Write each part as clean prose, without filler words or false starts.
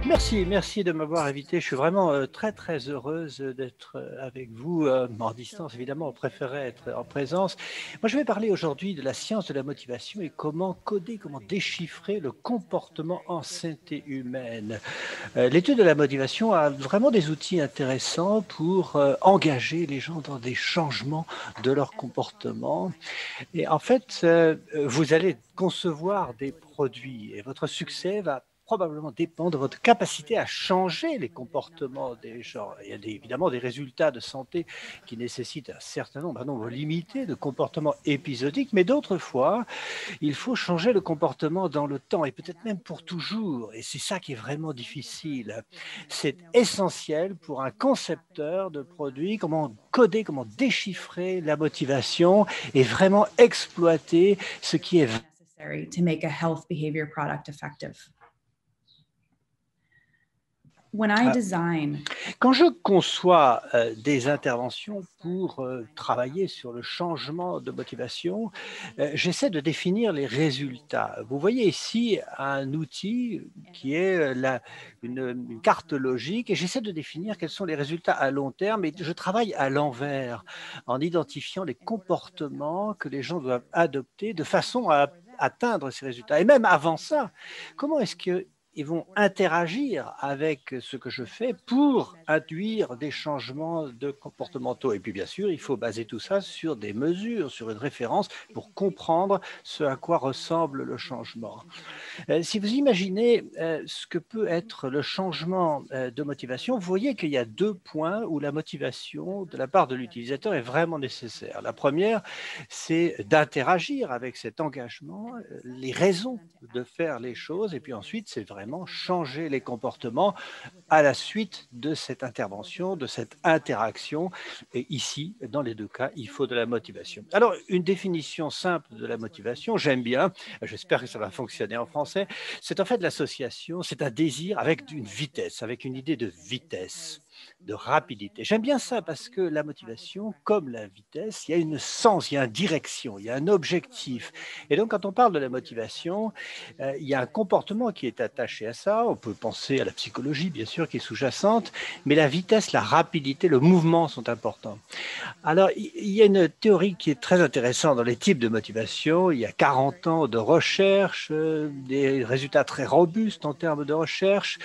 Merci de m'avoir invité. Je suis vraiment très heureuse d'être avec vous en distance. Évidemment, on préférait être en présence. Moi, je vais parler aujourd'hui de la science de la motivation et comment coder, comment déchiffrer le comportement en santé humaine. L'étude de la motivation a vraiment des outils intéressants pour engager les gens dans des changements de leur comportement. Et en fait, vous allez concevoir des produits et votre succès va probablement dépendre de votre capacité à changer les comportements des gens. Il y a évidemment des résultats de santé qui nécessitent un nombre limité de comportements épisodiques, mais d'autres fois, il faut changer le comportement dans le temps et peut-être même pour toujours. Et c'est ça qui est vraiment difficile. C'est essentiel pour un concepteur de produits, comment coder, comment déchiffrer la motivation et vraiment exploiter ce qui est necessary to make a health behavior product effective. When I design Quand je conçois des interventions pour travailler sur le changement de motivation, j'essaie de définir les résultats. Vous voyez ici un outil qui est une carte logique et j'essaie de définir quels sont les résultats à long terme et je travaille à l'envers en identifiant les comportements que les gens doivent adopter de façon à atteindre ces résultats. Et même avant ça, comment est-ce que ils vont interagir avec ce que je fais pour induire des changements de comportementaux. Et puis, bien sûr, il faut baser tout ça sur des mesures, sur une référence pour comprendre ce à quoi ressemble le changement. Si vous imaginez ce que peut être le changement de motivation, vous voyez qu'il y a 2 points où la motivation de la part de l'utilisateur est vraiment nécessaire. La première, c'est d'interagir avec cet engagement, les raisons de faire les choses, et puis ensuite, c'est vraiment changer les comportements à la suite de cette intervention, de cette interaction. Et ici, dans les 2 cas, il faut de la motivation. Alors, une définition simple de la motivation, j'aime bien, j'espère que ça va fonctionner en français, c'est en fait l'association, c'est un désir avec une vitesse, avec une idée de vitesse, de rapidité. J'aime bien ça parce que la motivation, comme la vitesse, il y a une sens, il y a une direction, il y a un objectif. Et donc, quand on parle de la motivation, il y a un comportement qui est attaché à ça. On peut penser à la psychologie, bien sûr, qui est sous-jacente, mais la vitesse, la rapidité, le mouvement sont importants. Alors, il y a une théorie qui est très intéressante dans les types de motivation. Il y a 40 ans de recherche, des résultats très robustes en termes de recherche.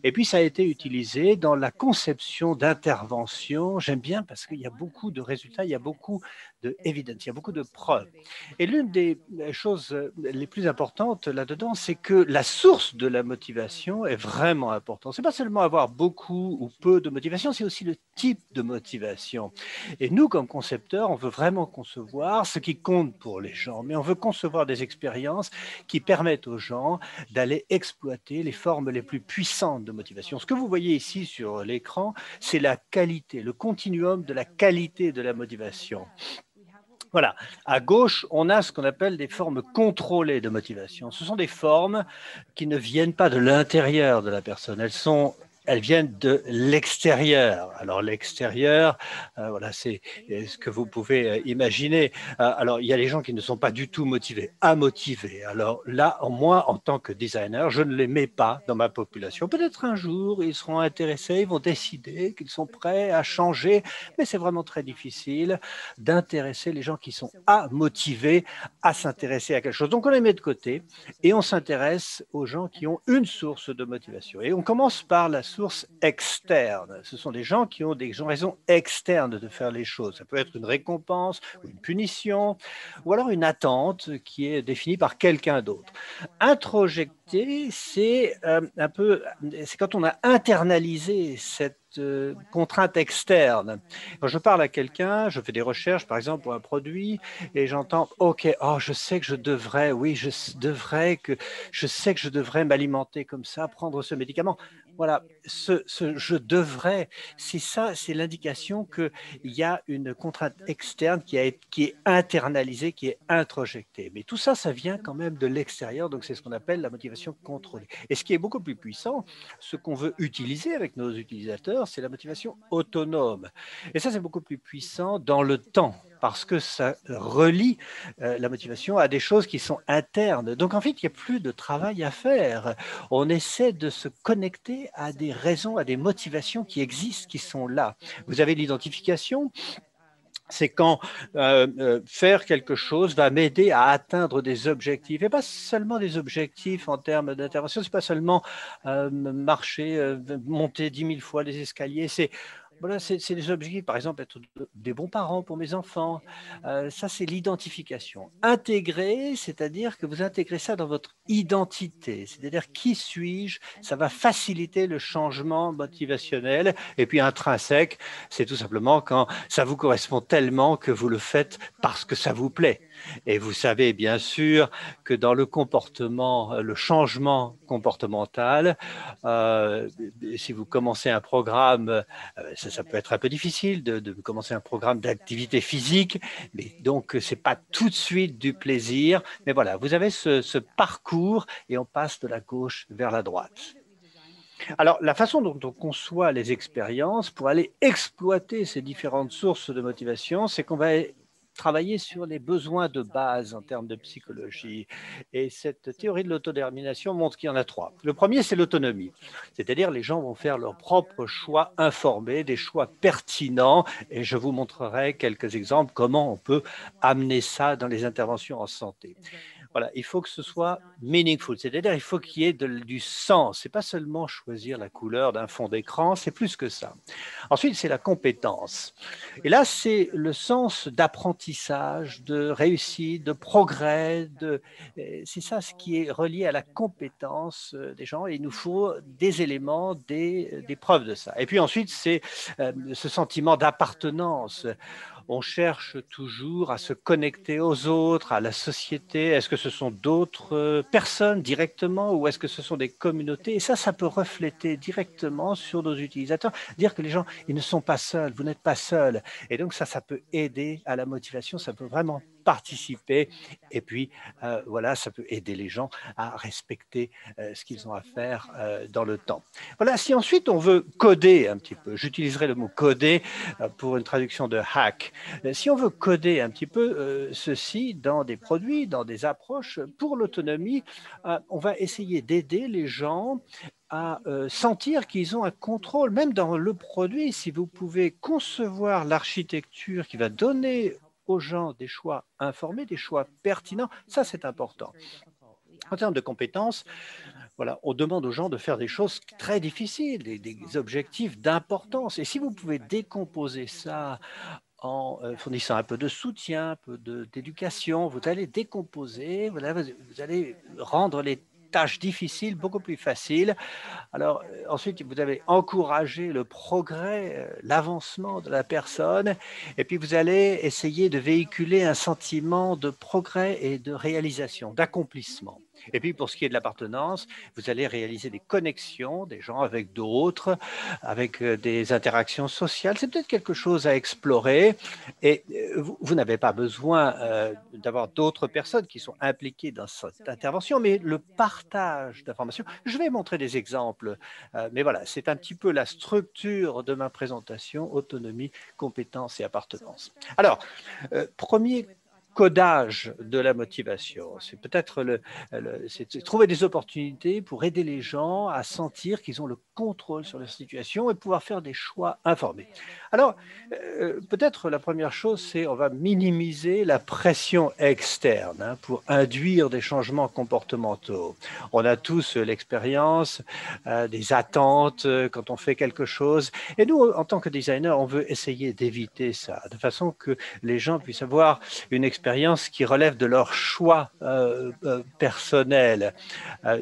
Et puis, ça a été utilisé dans la conception d'intervention. J'aime bien parce qu'il y a beaucoup de résultats, il y a beaucoup de evidence, il y a beaucoup de preuves. Et l'une des choses les plus importantes là-dedans, c'est que la source de la motivation est vraiment importante. C'est pas seulement avoir beaucoup ou peu de motivation, c'est aussi le type de motivation. Et nous, comme concepteurs, on veut vraiment concevoir ce qui compte pour les gens, mais on veut concevoir des expériences qui permettent aux gens d'aller exploiter les formes les plus puissantes de motivation. Ce que vous voyez ici sur l'écran, c'est la qualité, le continuum de la qualité de la motivation. Voilà. À gauche, on a ce qu'on appelle des formes contrôlées de motivation. Ce sont des formes qui ne viennent pas de l'intérieur de la personne. Elles viennent de l'extérieur. Alors l'extérieur, voilà, c'est ce que vous pouvez imaginer. Alors il y a les gens qui ne sont pas du tout motivés, à motiver. Alors là, moi, en tant que designer, je ne les mets pas dans ma population. Peut-être un jour, ils seront intéressés, ils vont décider qu'ils sont prêts à changer, mais c'est vraiment très difficile d'intéresser les gens qui sont à motiver à s'intéresser à quelque chose. Donc on les met de côté et on s'intéresse aux gens qui ont une source de motivation. Et on commence par la source externe. Ce sont des gens qui ont des raisons externes de faire les choses. Ça peut être une récompense ou une punition ou alors une attente qui est définie par quelqu'un d'autre. Introjecter, c'est c'est quand on a internalisé cette contrainte externe. Quand je parle à quelqu'un, je fais des recherches, par exemple, pour un produit, et j'entends, OK, oh, je sais que je devrais, oui, je sais que je devrais m'alimenter comme ça, prendre ce médicament. Voilà, ce je devrais, c'est ça, c'est l'indication qu'il y a une contrainte externe qui est internalisée, qui est introjectée. Mais tout ça, ça vient quand même de l'extérieur, donc c'est ce qu'on appelle la motivation contrôlée. Et ce qui est beaucoup plus puissant, ce qu'on veut utiliser avec nos utilisateurs, c'est la motivation autonome. Et ça, c'est beaucoup plus puissant dans le temps. parce que ça relie la motivation à des choses qui sont internes. Donc, en fait, il n'y a plus de travail à faire. On essaie de se connecter à des raisons, à des motivations qui existent, qui sont là. Vous avez l'identification. C'est quand faire quelque chose va m'aider à atteindre des objectifs, et pas seulement des objectifs en termes d'intervention, c'est pas seulement marcher, monter 10 000 fois les escaliers, voilà, c'est des objectifs, par exemple, être des bons parents pour mes enfants. Ça, c'est l'identification. Intégrer, c'est-à-dire que vous intégrez ça dans votre identité, c'est-à-dire qui suis-je? Ça va faciliter le changement motivationnel. Et puis intrinsèque, c'est tout simplement quand ça vous correspond tellement que vous le faites parce que ça vous plaît. Et vous savez bien sûr que dans le comportement, le changement comportemental, si vous commencez un programme, ça peut être un peu difficile de commencer un programme d'activité physique, mais donc c'est pas tout de suite du plaisir. Mais voilà, vous avez ce parcours et on passe de la gauche vers la droite. Alors, la façon dont on conçoit les expériences pour aller exploiter ces différentes sources de motivation, c'est qu'on va travailler sur les besoins de base en termes de psychologie. Et cette théorie de l'autodétermination montre qu'il y en a trois. Le premier, c'est l'autonomie. C'est-à-dire les gens vont faire leurs propres choix informés, des choix pertinents. Et je vous montrerai quelques exemples comment on peut amener ça dans les interventions en santé. Voilà, il faut que ce soit meaningful, c'est-à-dire il faut qu'il y ait du sens. Ce n'est pas seulement choisir la couleur d'un fond d'écran, c'est plus que ça. Ensuite, c'est la compétence. Et là, c'est le sens d'apprentissage, de réussite, de progrès. C'est ça ce qui est relié à la compétence des gens. Et il nous faut des éléments, des preuves de ça. Et puis ensuite, c'est ce sentiment d'appartenance. On cherche toujours à se connecter aux autres, à la société. Est-ce que ce sont d'autres personnes directement ou est-ce que ce sont des communautés? Et ça peut refléter directement sur nos utilisateurs, dire que les gens, ils ne sont pas seuls, vous n'êtes pas seuls. Et donc ça peut aider à la motivation, ça peut vraiment participer. Et puis, voilà, ça peut aider les gens à respecter ce qu'ils ont à faire dans le temps. Voilà, si ensuite on veut coder un petit peu, j'utiliserai le mot coder pour une traduction de hack. Si on veut coder un petit peu ceci dans des produits, dans des approches, pour l'autonomie, on va essayer d'aider les gens à sentir qu'ils ont un contrôle, même dans le produit. Si vous pouvez concevoir l'architecture qui va donner aux gens des choix informés, des choix pertinents, ça c'est important. En termes de compétences, voilà, on demande aux gens de faire des choses très difficiles, des objectifs d'importance. Et si vous pouvez décomposer ça en fournissant un peu de soutien, un peu d'éducation, vous allez décomposer, voilà, vous allez rendre les tâches difficiles beaucoup plus faciles. Alors, ensuite, vous avez encouragé le progrès, l'avancement de la personne, et puis vous allez essayer de véhiculer un sentiment de progrès et de réalisation, d'accomplissement. Et puis, pour ce qui est de l'appartenance, vous allez réaliser des connexions des gens avec d'autres, avec des interactions sociales. C'est peut-être quelque chose à explorer. Et vous n'avez pas besoin d'avoir d'autres personnes qui sont impliquées dans cette intervention, mais le partage d'informations. Je vais montrer des exemples, mais voilà, c'est un petit peu la structure de ma présentation, autonomie, compétence et appartenance. Alors, premier codage de la motivation. C'est peut-être c'est trouver des opportunités pour aider les gens à sentir qu'ils ont le contrôle sur leur situation et pouvoir faire des choix informés. Alors, peut-être la première chose, c'est on va minimiser la pression externe hein, pour induire des changements comportementaux. On a tous l'expérience des attentes quand on fait quelque chose. Et nous, en tant que designer, on veut essayer d'éviter ça, de façon que les gens puissent avoir une expérience qui relève de leur choix personnel.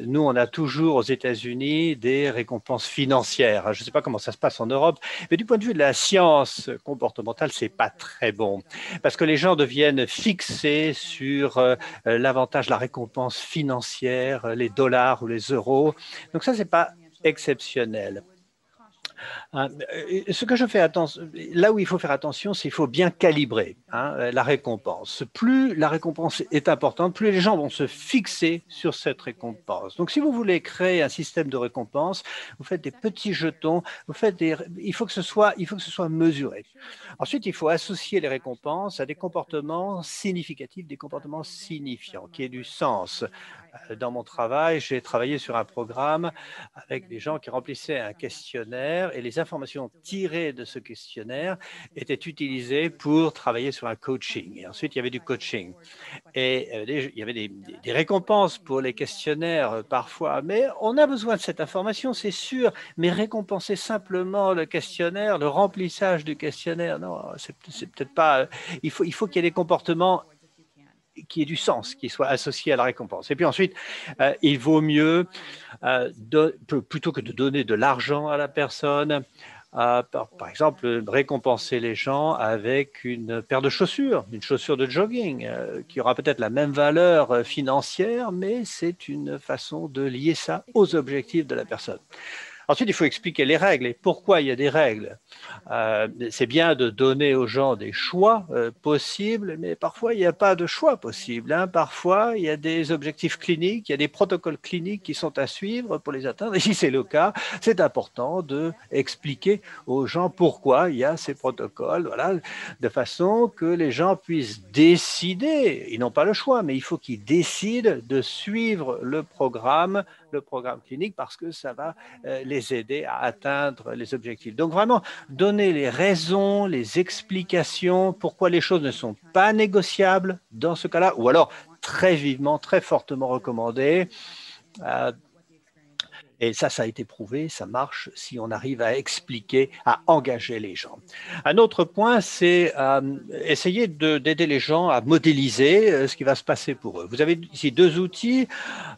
Nous, on a toujours aux États-Unis des récompenses financières. Je ne sais pas comment ça se passe en Europe, mais du point de vue de la science comportementale, c'est pas très bon parce que les gens deviennent fixés sur l'avantage, la récompense financière, les dollars ou les euros. Donc ça, c'est pas exceptionnel. Ce que je fais attention, là où il faut faire attention, c'est qu'il faut bien calibrer la récompense. Plus la récompense est importante, plus les gens vont se fixer sur cette récompense. Donc, si vous voulez créer un système de récompense, vous faites des petits jetons, il faut que ce soit mesuré. Ensuite, il faut associer les récompenses à des comportements significatifs, des comportements signifiants, qui aient du sens. Dans mon travail, j'ai travaillé sur un programme avec des gens qui remplissaient un questionnaire et les informations tirées de ce questionnaire étaient utilisées pour travailler sur un coaching. Et ensuite, il y avait du coaching. Et il y avait des récompenses pour les questionnaires parfois, mais on a besoin de cette information, c'est sûr, mais récompenser simplement le questionnaire, le remplissage du questionnaire, non, c'est peut-être pas. Il faut qu'il y ait des comportements qui ait du sens, qui soit associé à la récompense. Et puis ensuite, il vaut mieux, plutôt que de donner de l'argent à la personne, par exemple, récompenser les gens avec une paire de chaussures, une chaussure de jogging, qui aura peut-être la même valeur financière, mais c'est une façon de lier ça aux objectifs de la personne. Ensuite, il faut expliquer les règles et pourquoi il y a des règles. C'est bien de donner aux gens des choix possibles, mais parfois, il n'y a pas de choix possible. Parfois, il y a des objectifs cliniques, il y a des protocoles cliniques qui sont à suivre pour les atteindre. Et si c'est le cas, c'est important d'expliquer aux gens pourquoi il y a ces protocoles, voilà, de façon que les gens puissent décider. Ils n'ont pas le choix, mais il faut qu'ils décident de suivre le programme clinique parce que ça va les aider à atteindre les objectifs. Donc vraiment, donner les raisons, les explications, pourquoi les choses ne sont pas négociables dans ce cas-là, ou alors très vivement, très fortement recommandé. Et ça a été prouvé, ça marche si on arrive à expliquer, à engager les gens. Un autre point, c'est essayer d'aider les gens à modéliser ce qui va se passer pour eux. Vous avez ici deux outils.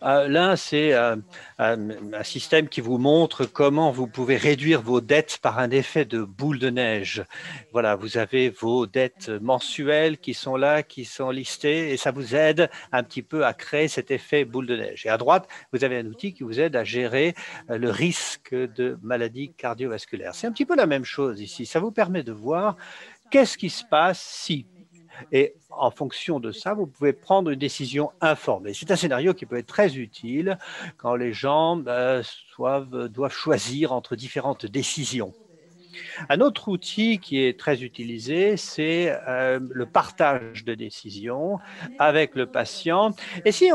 L'un, c'est un système qui vous montre comment vous pouvez réduire vos dettes par un effet de boule de neige. Voilà, vous avez vos dettes mensuelles qui sont là, qui sont listées, et ça vous aide un petit peu à créer cet effet boule de neige. Et à droite, vous avez un outil qui vous aide à gérer le risque de maladies cardiovasculaires. C'est un petit peu la même chose ici. Ça vous permet de voir qu'est-ce qui se passe si. Et en fonction de ça, vous pouvez prendre une décision informée. C'est un scénario qui peut être très utile quand les gens doivent choisir entre différentes décisions. Un autre outil qui est très utilisé, c'est le partage de décisions avec le patient. Et si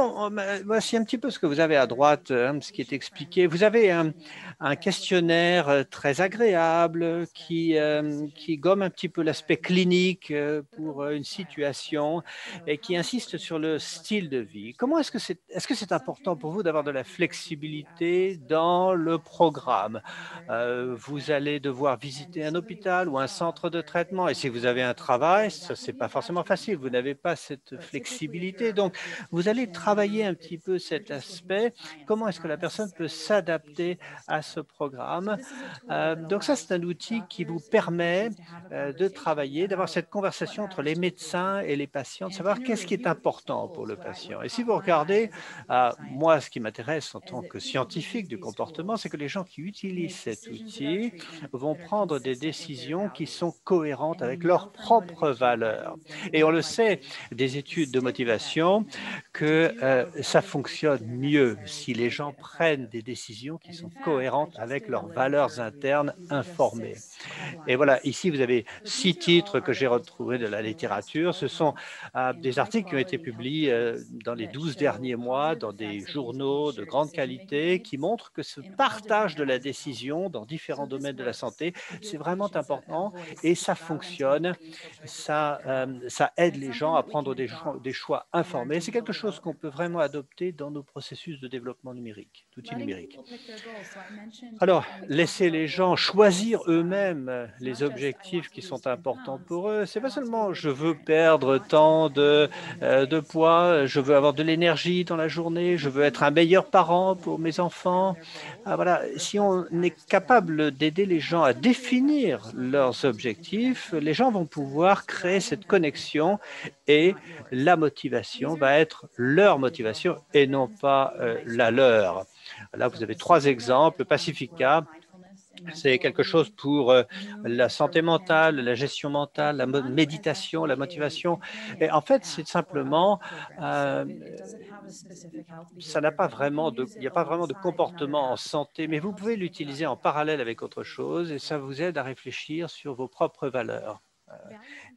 voici un petit peu ce que vous avez à droite, ce qui est expliqué. Vous avez un questionnaire très agréable qui gomme un petit peu l'aspect clinique pour une situation et qui insiste sur le style de vie. Comment est-ce que c'est important pour vous d'avoir de la flexibilité dans le programme? Vous allez devoir visiter un hôpital ou un centre de traitement. Et si vous avez un travail, ce n'est pas forcément facile. Vous n'avez pas cette flexibilité. Donc, vous allez travailler un petit peu cet aspect. Comment est-ce que la personne peut s'adapter à ce programme? Donc, ça, c'est un outil qui vous permet de travailler, d'avoir cette conversation entre les médecins et les patients, de savoir qu'est-ce qui est important pour le patient. Et si vous regardez, moi, ce qui m'intéresse en tant que scientifique du comportement, c'est que les gens qui utilisent cet outil vont prendre des décisions qui sont cohérentes avec leurs propres valeurs. Et on le sait des études de motivation que ça fonctionne mieux si les gens prennent des décisions qui sont cohérentes avec leurs valeurs internes informées. Et voilà, ici, vous avez 6 titres que j'ai retrouvés de la littérature. Ce sont des articles qui ont été publiés dans les 12 derniers mois dans des journaux de grande qualité qui montrent que ce partage de la décision dans différents domaines de la santé, c'est vraiment important et ça fonctionne. Ça aide les gens à prendre des choix informés. C'est quelque chose qu'on peut vraiment adopter dans nos processus de développement numérique, d'outils numériques. Alors, laisser les gens choisir eux-mêmes les objectifs qui sont importants pour eux. C'est pas seulement je veux perdre tant de poids, je veux avoir de l'énergie dans la journée, je veux être un meilleur parent pour mes enfants. Voilà, si on est capable d'aider les gens à définir leurs objectifs, les gens vont pouvoir créer cette connexion et la motivation va être leur motivation et non pas la leur. Là, vous avez 3 exemples. Pacifica, C'est quelque chose pour la santé mentale, la gestion mentale, la méditation, la motivation. Et en fait, c'est simplement, ça n'a pas vraiment il n'y a pas vraiment de comportement en santé, mais vous pouvez l'utiliser en parallèle avec autre chose et ça vous aide à réfléchir sur vos propres valeurs.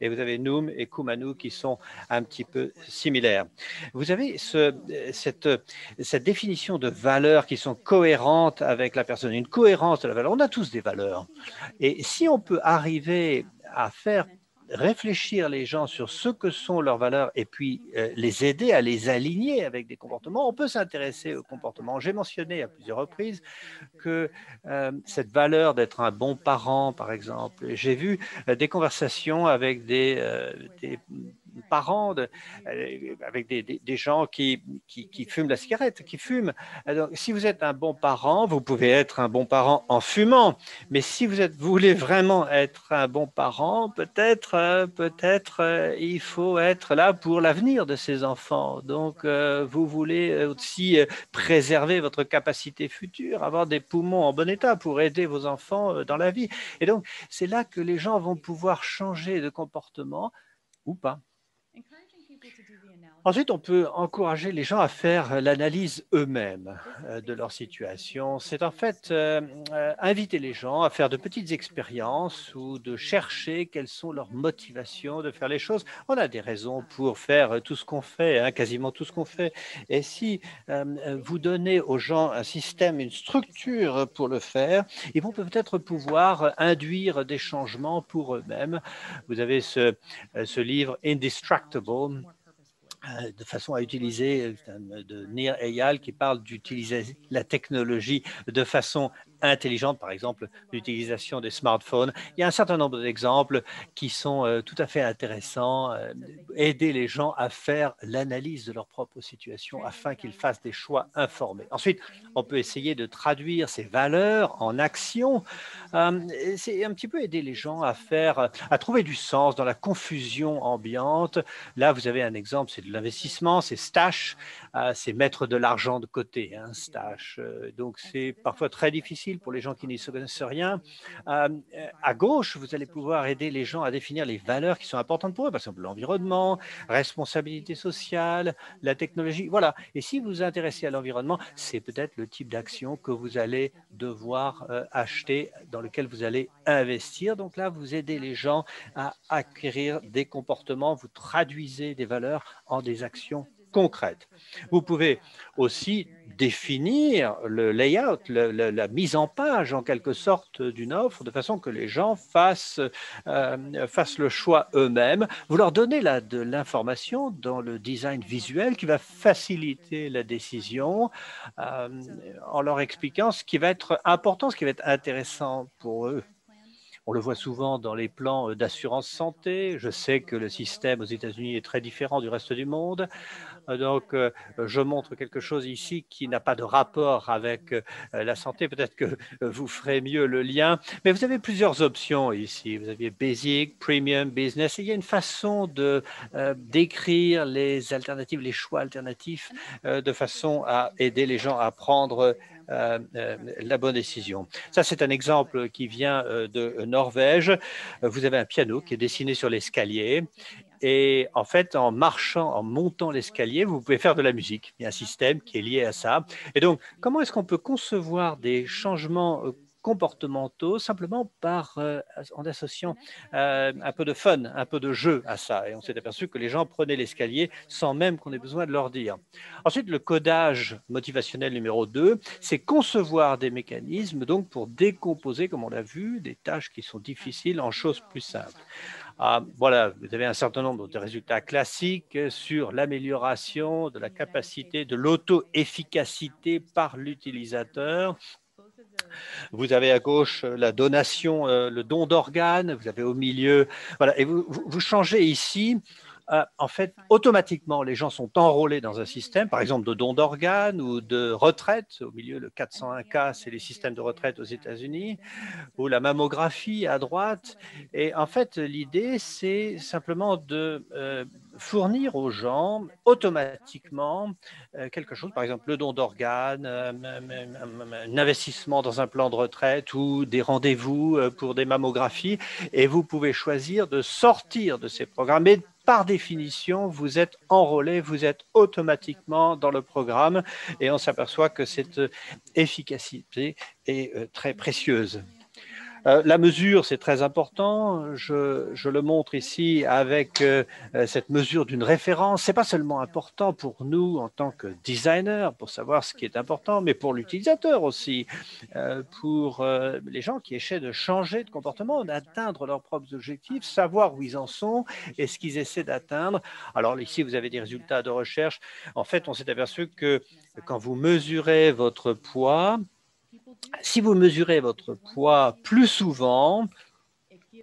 Et vous avez Noom et Kumanu qui sont un petit peu similaires. Vous avez cette définition de valeurs qui sont cohérentes avec la personne, une cohérence de la valeur. On a tous des valeurs. Et si on peut arriver à faire réfléchir les gens sur ce que sont leurs valeurs et puis les aider à les aligner avec des comportements, on peut s'intéresser aux comportements. J'ai mentionné à plusieurs reprises que cette valeur d'être un bon parent, par exemple, j'ai vu des conversations avec des parents, avec des gens qui fument la cigarette, qui fument. Alors, si vous êtes un bon parent, vous pouvez être un bon parent en fumant, mais si vous voulez vraiment être un bon parent, peut-être il faut être là pour l'avenir de ces enfants. Donc, vous voulez aussi préserver votre capacité future, avoir des poumons en bon état pour aider vos enfants dans la vie. Et donc, c'est là que les gens vont pouvoir changer de comportement ou pas. Ensuite, on peut encourager les gens à faire l'analyse eux-mêmes de leur situation. C'est en fait inviter les gens à faire de petites expériences ou de chercher quelles sont leurs motivations de faire les choses. On a des raisons pour faire tout ce qu'on fait, hein, quasiment tout ce qu'on fait. Et si vous donnez aux gens un système, une structure pour le faire, ils vont peut-être pouvoir induire des changements pour eux-mêmes. Vous avez ce livre Indistractable, de façon à utiliser de Nir Eyal qui parle d'utiliser la technologie de façon intelligente, par exemple l'utilisation des smartphones. Il y a un certain nombre d'exemples qui sont tout à fait intéressants, aider les gens à faire l'analyse de leur propre situation afin qu'ils fassent des choix informés. Ensuite, on peut essayer de traduire ces valeurs en action. C'est un petit peu aider les gens à trouver du sens dans la confusion ambiante. Là, vous avez un exemple, c'est de l'investissement, c'est Stash, c'est mettre de l'argent de côté, hein, Stash. Donc, c'est parfois très difficile pour les gens qui n'y connaissent rien. À gauche, vous allez pouvoir aider les gens à définir les valeurs qui sont importantes pour eux, par exemple l'environnement, responsabilité sociale, la technologie, voilà. Et si vous vous intéressez à l'environnement, c'est peut-être le type d'action que vous allez devoir acheter, dans lequel vous allez investir. Donc là, vous aidez les gens à acquérir des comportements, vous traduisez des valeurs en des actions concrètes. Vous pouvez aussi définir le layout, la mise en page en quelque sorte d'une offre de façon que les gens fassent le choix eux-mêmes. Vous leur donnez de l'information dans le design visuel qui va faciliter la décision en leur expliquant ce qui va être important, ce qui va être intéressant pour eux. On le voit souvent dans les plans d'assurance santé. Je sais que le système aux États-Unis est très différent du reste du monde. Donc, je montre quelque chose ici qui n'a pas de rapport avec la santé. Peut-être que vous ferez mieux le lien. Mais vous avez plusieurs options ici. Vous avez Basic, Premium, Business. Il y a une façon d'écrire les alternatives, les choix alternatifs, de façon à aider les gens à prendre la bonne décision. Ça, c'est un exemple qui vient de Norvège. Vous avez un piano qui est dessiné sur l'escalier. Et en fait, en marchant, en montant l'escalier, vous pouvez faire de la musique. Il y a un système qui est lié à ça. Et donc, comment est-ce qu'on peut concevoir des changements comportementaux simplement en associant un peu de fun, un peu de jeu à ça. Et on s'est aperçu que les gens prenaient l'escalier sans même qu'on ait besoin de leur dire. Ensuite, le codage motivationnel numéro 2, c'est concevoir des mécanismes donc pour décomposer, comme on l'a vu, des tâches qui sont difficiles en choses plus simples. Voilà, vous avez un certain nombre de résultats classiques sur l'amélioration de la capacité de l'auto-efficacité par l'utilisateur. Vous avez à gauche la donation, le don d'organes, vous avez au milieu, voilà, et vous changez ici En fait, automatiquement, les gens sont enrôlés dans un système, par exemple de don d'organes ou de retraite. Au milieu, le 401K, c'est les systèmes de retraite aux États-Unis, ou la mammographie à droite. Et en fait, l'idée, c'est simplement de fournir aux gens automatiquement quelque chose, par exemple le don d'organes, un investissement dans un plan de retraite ou des rendez-vous pour des mammographies. Et vous pouvez choisir de sortir de ces programmes. Mais par définition, vous êtes enrôlé, vous êtes automatiquement dans le programme et on s'aperçoit que cette efficacité est très précieuse. La mesure, c'est très important. Je le montre ici avec cette mesure d'une référence. Ce n'est pas seulement important pour nous en tant que designer, pour savoir ce qui est important, mais pour l'utilisateur aussi, pour les gens qui essaient de changer de comportement, d'atteindre leurs propres objectifs, savoir où ils en sont et ce qu'ils essaient d'atteindre. Alors ici, vous avez des résultats de recherche. En fait, on s'est aperçu que quand vous mesurez votre poids, si vous mesurez votre poids plus souvent,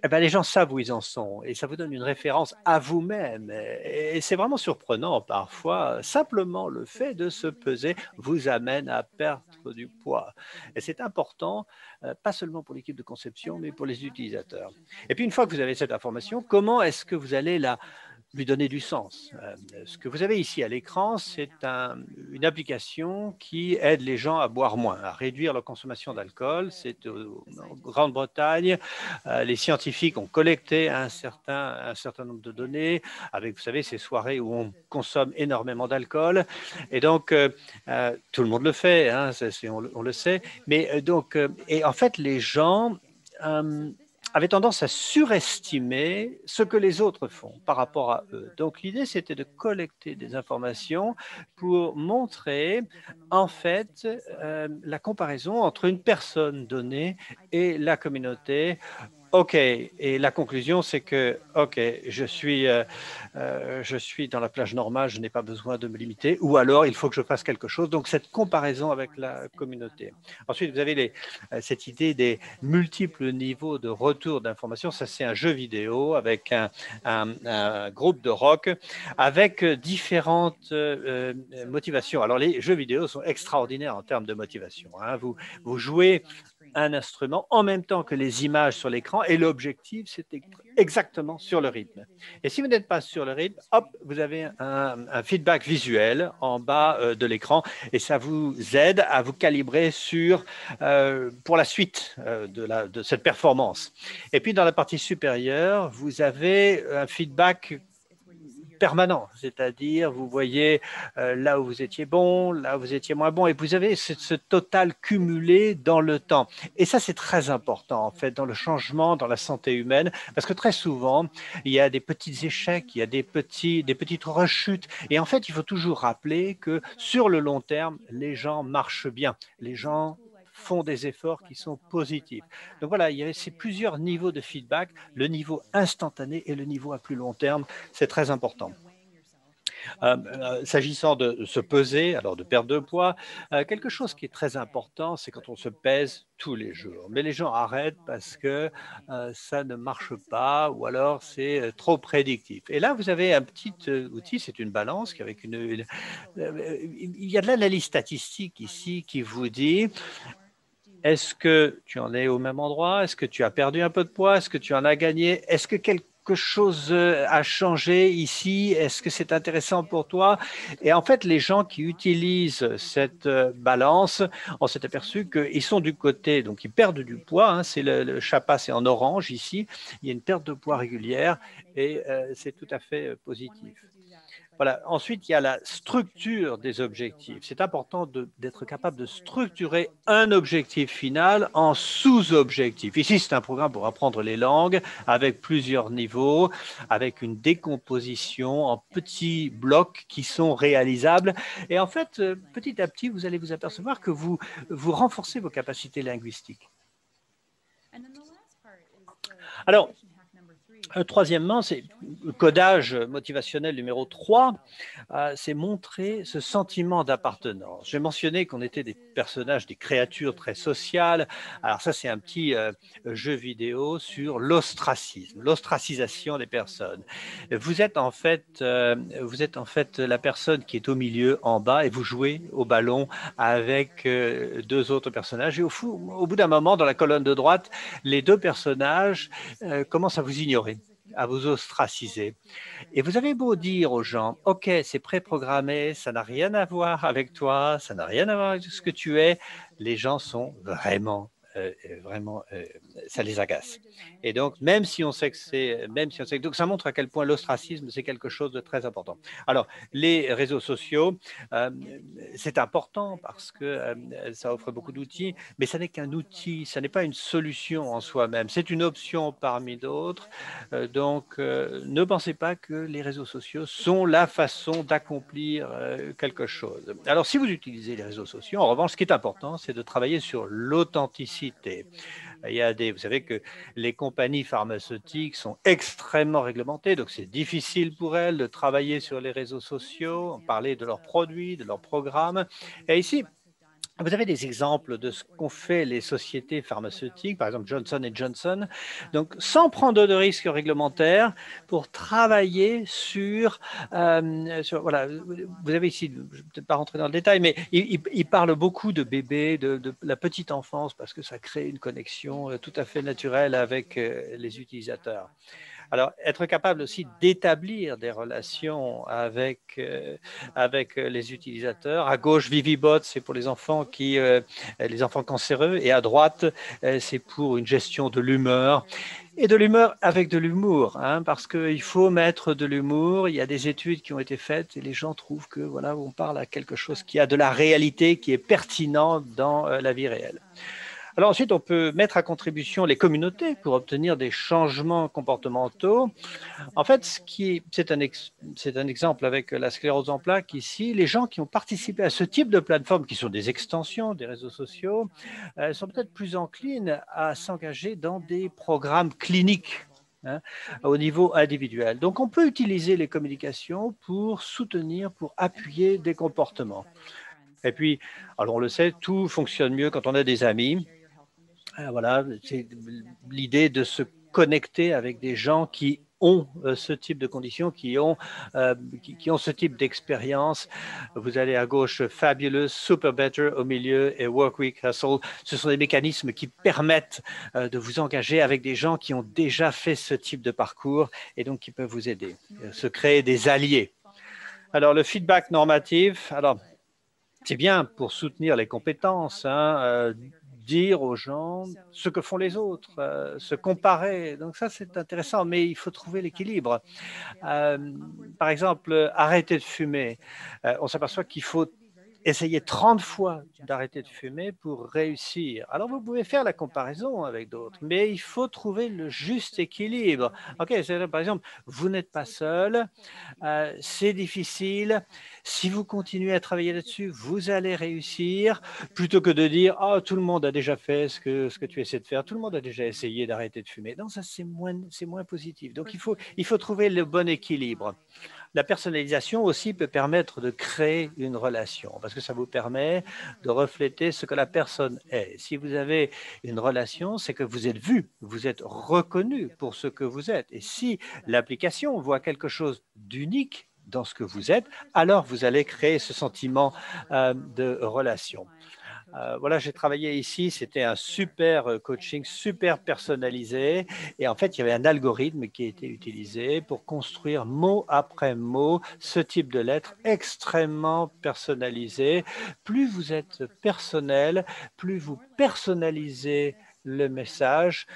eh ben, les gens savent où ils en sont et ça vous donne une référence à vous-même. Et c'est vraiment surprenant parfois. Simplement le fait de se peser vous amène à perdre du poids. Et c'est important, pas seulement pour l'équipe de conception, mais pour les utilisateurs. Et puis une fois que vous avez cette information, comment est-ce que vous allez lui donner du sens? Ce que vous avez ici à l'écran, c'est une application qui aide les gens à boire moins, à réduire leur consommation d'alcool. C'est en Grande-Bretagne. Les scientifiques ont collecté un certain nombre de données avec, vous savez, ces soirées où on consomme énormément d'alcool. Et donc, tout le monde le fait, hein, on le sait. Mais et en fait, les gens avaient tendance à surestimer ce que les autres font par rapport à eux. Donc l'idée, c'était de collecter des informations pour montrer en fait la comparaison entre une personne donnée et la communauté. OK, et la conclusion, c'est que, OK, je suis dans la plage normale, je n'ai pas besoin de me limiter, ou alors il faut que je fasse quelque chose. Donc, cette comparaison avec la communauté. Ensuite, vous avez cette idée des multiples niveaux de retour d'information. Ça, c'est un jeu vidéo avec un groupe de rock avec différentes motivations. Alors, les jeux vidéo sont extraordinaires en termes de motivation, hein. Vous jouez un instrument en même temps que les images sur l'écran et l'objectif, c'est exactement sur le rythme. Et si vous n'êtes pas sur le rythme, hop, vous avez un feedback visuel en bas de l'écran et ça vous aide à vous calibrer pour la suite de cette performance. Et puis dans la partie supérieure, vous avez un feedback permanent, c'est-à-dire vous voyez là où vous étiez bon, là où vous étiez moins bon, et vous avez ce total cumulé dans le temps. Et ça, c'est très important, en fait, dans le changement, dans la santé humaine, parce que très souvent, il y a des petits échecs, il y a des petites rechutes, et en fait, il faut toujours rappeler que sur le long terme, les gens marchent bien, les gens font des efforts qui sont positifs. Donc voilà, il y a ces plusieurs niveaux de feedback, le niveau instantané et le niveau à plus long terme, c'est très important. S'agissant de se peser, alors de perdre de poids, quelque chose qui est très important, c'est quand on se pèse tous les jours. Mais les gens arrêtent parce que ça ne marche pas ou alors c'est trop prédictif. Et là, vous avez un petit outil, c'est une balance avec il y a de l'analyse statistique ici qui vous dit est-ce que tu en es au même endroit? Est-ce que tu as perdu un peu de poids? Est-ce que tu en as gagné? Est-ce que quelque chose a changé ici? Est-ce que c'est intéressant pour toi? Et en fait, les gens qui utilisent cette balance, on s'est aperçu qu'ils sont du côté, donc ils perdent du poids, hein, c'est le chapas, c'est en orange ici, il y a une perte de poids régulière et c'est tout à fait positif. Voilà. Ensuite, il y a la structure des objectifs. C'est important d'être capable de structurer un objectif final en sous-objectifs. Ici, c'est un programme pour apprendre les langues avec plusieurs niveaux, avec une décomposition en petits blocs qui sont réalisables. Et en fait, petit à petit, vous allez vous apercevoir que vous renforcez vos capacités linguistiques. Alors, Troisièmement, c'est le codage motivationnel numéro 3, c'est montrer ce sentiment d'appartenance. J'ai mentionné qu'on était des personnages, des créatures très sociales. Alors ça, c'est un petit jeu vidéo sur l'ostracisme, l'ostracisation des personnes. Vous êtes en fait la personne qui est au milieu, en bas, et vous jouez au ballon avec deux autres personnages. Et au bout d'un moment, dans la colonne de droite, les deux personnages commencent à vous ignorer, à vous ostraciser. Et vous avez beau dire aux gens, OK, c'est préprogrammé, ça n'a rien à voir avec toi, ça n'a rien à voir avec ce que tu es, les gens sont vraiment, ça les agace. Et donc, même si on sait que donc ça montre à quel point l'ostracisme, c'est quelque chose de très important. Alors, les réseaux sociaux, c'est important parce que ça offre beaucoup d'outils, mais ça n'est qu'un outil, ça n'est pas une solution en soi-même. C'est une option parmi d'autres. Donc, ne pensez pas que les réseaux sociaux sont la façon d'accomplir quelque chose. Alors, si vous utilisez les réseaux sociaux, en revanche, ce qui est important, c'est de travailler sur l'authenticité. Vous savez que les compagnies pharmaceutiques sont extrêmement réglementées, donc c'est difficile pour elles de travailler sur les réseaux sociaux, parler de leurs produits, de leurs programmes. Et ici, vous avez des exemples de ce qu'ont fait les sociétés pharmaceutiques, par exemple Johnson Johnson, donc sans prendre de risques réglementaires pour travailler voilà, vous avez ici, je ne vais peut-être pas rentrer dans le détail, mais il parle beaucoup de bébés, de la petite enfance, parce que ça crée une connexion tout à fait naturelle avec les utilisateurs. Alors, être capable aussi d'établir des relations avec les utilisateurs. À gauche, Vivibot, c'est pour les enfants les enfants cancéreux, et à droite, c'est pour une gestion de l'humeur. Et de l'humeur avec de l'humour, hein, parce qu'il faut mettre de l'humour. Il y a des études qui ont été faites et les gens trouvent que voilà, on parle à quelque chose qui a de la réalité, qui est pertinent dans la vie réelle. Alors ensuite, on peut mettre à contribution les communautés pour obtenir des changements comportementaux. En fait, c'est un exemple avec la sclérose en plaques ici. Les gens qui ont participé à ce type de plateforme, qui sont des extensions des réseaux sociaux, sont peut-être plus enclines à s'engager dans des programmes cliniques, hein, au niveau individuel. Donc, on peut utiliser les communications pour soutenir, pour appuyer des comportements. Et puis, alors on le sait, tout fonctionne mieux quand on a des amis. Voilà, c'est l'idée de se connecter avec des gens qui ont ce type de conditions, qui ont ce type d'expérience. Vous allez à gauche, Fabulous, Super Better au milieu et Work Week Hustle. Ce sont des mécanismes qui permettent de vous engager avec des gens qui ont déjà fait ce type de parcours et donc qui peuvent vous aider, se créer des alliés. Alors, le feedback normatif, alors, c'est bien pour soutenir les compétences, hein, dire aux gens ce que font les autres, se comparer. Donc ça, c'est intéressant, mais il faut trouver l'équilibre. Par exemple, arrêter de fumer. On s'aperçoit qu'il faut essayer 30 fois d'arrêter de fumer pour réussir. Alors, vous pouvez faire la comparaison avec d'autres, mais il faut trouver le juste équilibre. OK, par exemple, vous n'êtes pas seul, c'est difficile. Si vous continuez à travailler là-dessus, vous allez réussir, plutôt que de dire « Ah, tout le monde a déjà fait ce que tu essaies de faire, tout le monde a déjà essayé d'arrêter de fumer ». Non, ça, c'est moins positif. Donc, il faut trouver le bon équilibre. La personnalisation aussi peut permettre de créer une relation parce que ça vous permet de refléter ce que la personne est. Si vous avez une relation, c'est que vous êtes vu, vous êtes reconnu pour ce que vous êtes. Et si l'application voit quelque chose d'unique dans ce que vous êtes, alors vous allez créer ce sentiment de relation. Voilà, j'ai travaillé ici, c'était un super coaching, super personnalisé. Et en fait, il y avait un algorithme qui a été utilisé pour construire mot après mot ce type de lettres extrêmement personnalisé. Plus vous êtes personnel, plus vous personnalisez le message,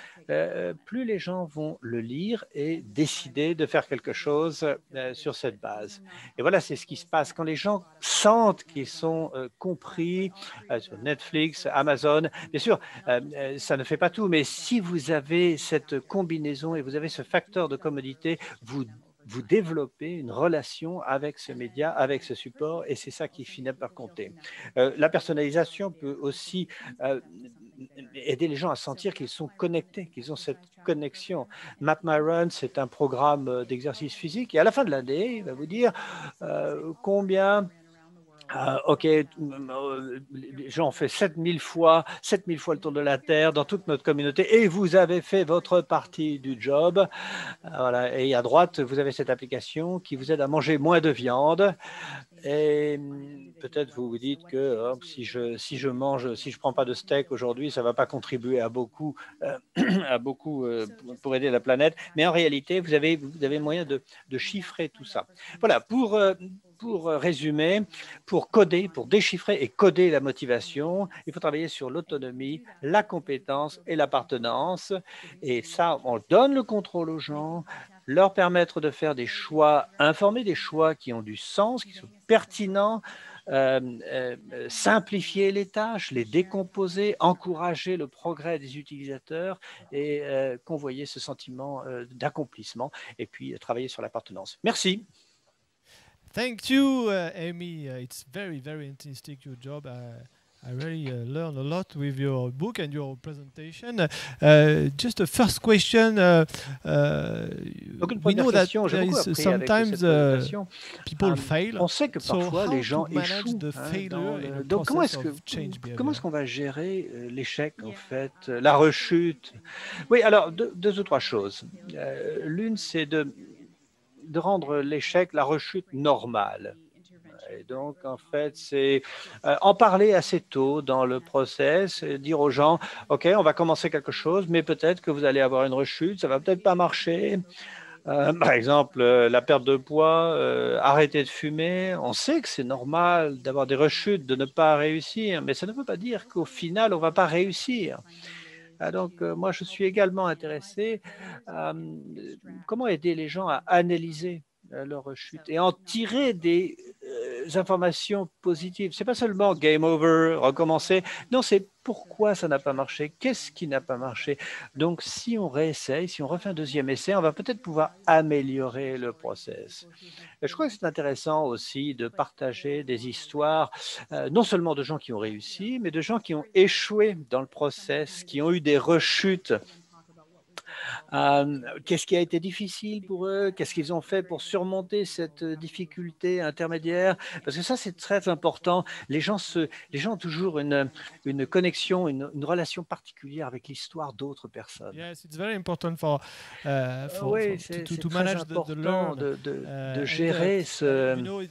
plus les gens vont le lire et décider de faire quelque chose sur cette base. Et voilà, c'est ce qui se passe quand les gens sentent qu'ils sont compris sur Netflix, Amazon. Bien sûr, ça ne fait pas tout, mais si vous avez cette combinaison et vous avez ce facteur de commodité, vous vous développez une relation avec ce média, avec ce support, et c'est ça qui finit par compter. La personnalisation peut aussi aider les gens à sentir qu'ils sont connectés, qu'ils ont cette connexion. MapMyRun, c'est un programme d'exercice physique, et à la fin de l'année, il va vous dire combien OK, les gens ont fait 7000 fois le tour de la Terre dans toute notre communauté et vous avez fait votre partie du job. Voilà. Et à droite, vous avez cette application qui vous aide à manger moins de viande. Et peut-être vous vous dites que si je prends pas de steak aujourd'hui, ça va pas contribuer à beaucoup, pour aider la planète. Mais en réalité, vous avez moyen de chiffrer tout ça. Voilà, pour résumer, pour coder, pour déchiffrer et coder la motivation, il faut travailler sur l'autonomie, la compétence et l'appartenance. Et ça, on donne le contrôle aux gens, leur permettre de faire des choix informés, des choix qui ont du sens, qui sont pertinents, simplifier les tâches, les décomposer, encourager le progrès des utilisateurs et convoyer ce sentiment d'accomplissement et puis travailler sur l'appartenance. Merci. Thank you, Amy. It's very, very interesting, your job. I really learned a lot with your book and your presentation. Just a first question. We know that there is sometimes people fail. On sait que parfois les gens échouent. Donc comment est-ce qu'on va gérer l'échec en fait, la rechute? Oui, alors deux ou trois choses. L'une, c'est de rendre l'échec, la rechute normale. Et donc, en fait, c'est en parler assez tôt dans le process, dire aux gens, OK, on va commencer quelque chose, mais peut-être que vous allez avoir une rechute, ça va peut-être pas marcher. Par exemple, la perte de poids, arrêter de fumer. On sait que c'est normal d'avoir des rechutes, de ne pas réussir, mais ça ne veut pas dire qu'au final, on ne va pas réussir. Donc, moi, je suis également intéressé à comment aider les gens à analyser leur rechute et en tirer des informations positives. Ce n'est pas seulement game over, recommencer. Non, c'est pourquoi ça n'a pas marché, qu'est-ce qui n'a pas marché. Donc, si on réessaye, si on refait un deuxième essai, on va peut-être pouvoir améliorer le process. Et je crois que c'est intéressant aussi de partager des histoires, non seulement de gens qui ont réussi, mais de gens qui ont échoué dans le process, qui ont eu des rechutes. Qu'est-ce qui a été difficile pour eux? Qu'est-ce qu'ils ont fait pour surmonter cette difficulté intermédiaire? Parce que ça, c'est très important. Les gens ont toujours une connexion, une relation particulière avec l'histoire d'autres personnes. Yes, it's very important for oui, c'est très important de gérer ce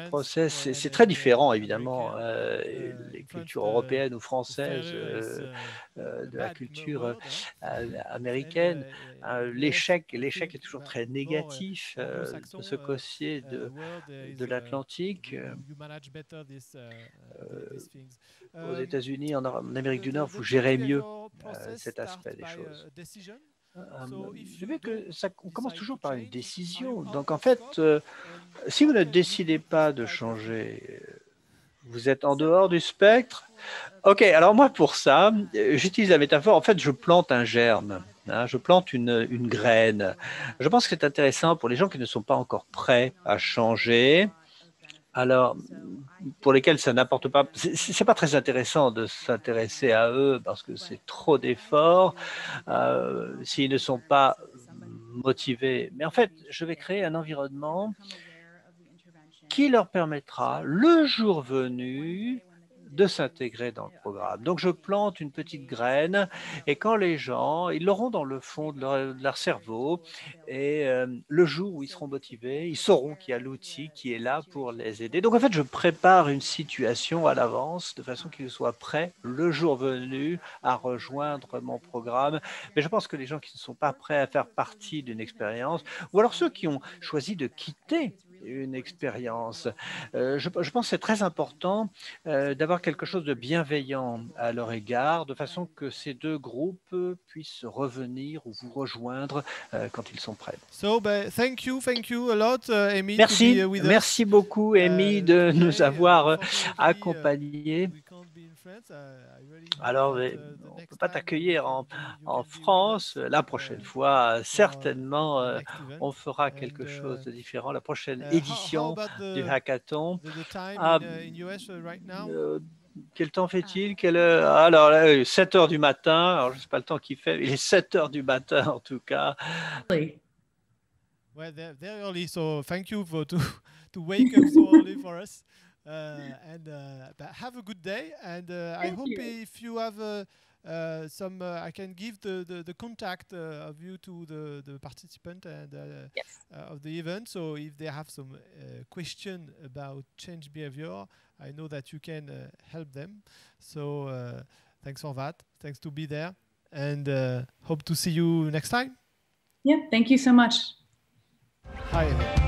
process. C'est très différent, évidemment, les cultures européennes ou françaises de la culture américaine. L'échec est toujours très négatif de ce côté de l'Atlantique. Aux États-Unis, en Amérique du Nord, vous gérez mieux cet aspect des choses. Je veux que on commence toujours par une décision. Donc, en fait, si vous ne décidez pas de changer, vous êtes en dehors du spectre. OK, alors moi, pour ça, j'utilise la métaphore. En fait, je plante un germe. Je plante une graine. Je pense que c'est intéressant pour les gens qui ne sont pas encore prêts à changer. Alors, pour lesquels ça n'apporte pas, c'est pas très intéressant de s'intéresser à eux parce que c'est trop d'efforts s'ils ne sont pas motivés. Mais en fait, je vais créer un environnement qui leur permettra, le jour venu, de s'intégrer dans le programme. Donc, je plante une petite graine et quand les gens, ils l'auront dans le fond de leur cerveau et le jour où ils seront motivés, ils sauront qu'il y a l'outil qui est là pour les aider. Donc, en fait, je prépare une situation à l'avance de façon qu'ils soient prêts le jour venu à rejoindre mon programme. Mais je pense que les gens qui ne sont pas prêts à faire partie d'une expérience ou alors ceux qui ont choisi de quitter une expérience. Je pense que c'est très important d'avoir quelque chose de bienveillant à leur égard, de façon que ces deux groupes puissent revenir ou vous rejoindre quand ils sont prêts. So, thank you a lot, Amy. Merci beaucoup, Amy, de nous avoir accompagnés. France. I really hope Alors, that, on ne the peut next pas time t'accueillir you en can be with France. us, La prochaine for fois, certainement, the next event. on fera And quelque chose de différent. La prochaine how édition about du hackathon. the time Ah, in US right now? quel temps fait-il? Quelle heure? Alors là, 7 heures du matin. Alors, je ne sais pas le temps qu'il fait. Il est 7 heures du matin, en tout cas. Well, they're early, so thank you for to wake up so early for us. But have a good day, and I hope if you have some, I can give the contact of you to the participant and of the event. So if they have some question about change behavior, I know that you can help them. So thanks for that. Thanks to be there, and hope to see you next time. Yep. Thank you so much. Hi.